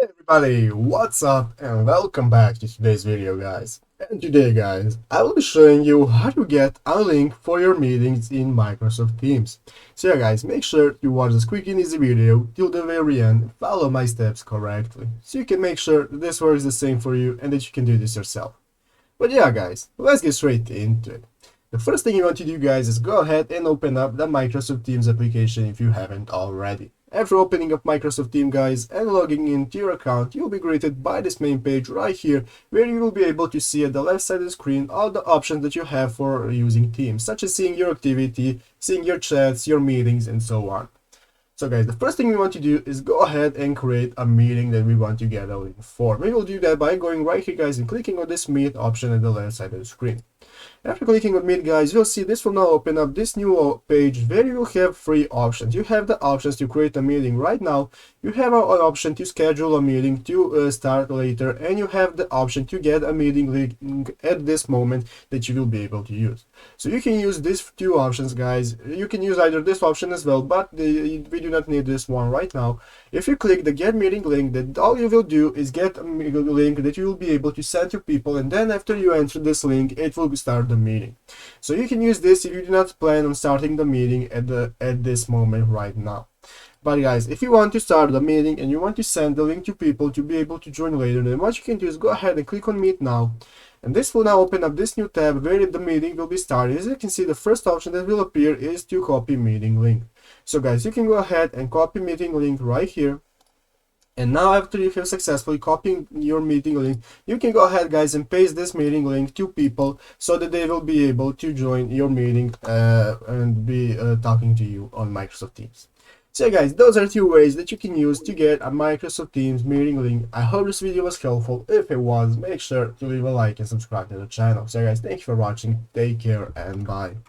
Everybody, what's up and welcome back to today's video, guys. And today, guys, I will be showing you how to get a link for your meetings in Microsoft Teams. So yeah, guys, make sure you watch this quick and easy video till the very end and follow my steps correctly, so you can make sure that this works the same for you and that you can do this yourself. But yeah, guys, let's get straight into it. The first thing you want to do, guys, is go ahead and open up the Microsoft Teams application if you haven't already. After opening up Microsoft Teams, guys, and logging into your account, you'll be greeted by this main page right here, where you will be able to see at the left side of the screen all the options that you have for using Teams, such as seeing your activity, seeing your chats, your meetings, and so on. So guys, the first thing we want to do is go ahead and create a meeting that we want to get a link for. We will do that by going right here, guys, and clicking on this Meet option at the left side of the screen. After clicking on Meet, guys, you'll see this will now open up this new page where you will have three options. You have the options to create a meeting right now, you have an option to schedule a meeting to start later, and you have the option to get a meeting link at this moment that you will be able to use. So you can use these two options, guys. You can use either this option as well, but we do not need this one right now. If you click the Get Meeting link, then all you will do is get a link that you will be able to send to people, and then after you enter this link, it will start the meeting. So you can use this if you do not plan on starting the meeting at this moment right now. But guys, if you want to start the meeting and you want to send the link to people to be able to join later, then what you can do is go ahead and click on Meet Now. And this will now open up this new tab where the meeting will be started. As you can see, the first option that will appear is to copy meeting link. So guys, you can go ahead and copy meeting link right here. And now after you have successfully copied your meeting link, you can go ahead, guys, and paste this meeting link to people so that they will be able to join your meeting and be talking to you on Microsoft Teams. So guys, those are two ways that you can use to get a Microsoft Teams meeting link. I hope this video was helpful. If it was, make sure to leave a like and subscribe to the channel. So guys, thank you for watching. Take care and bye.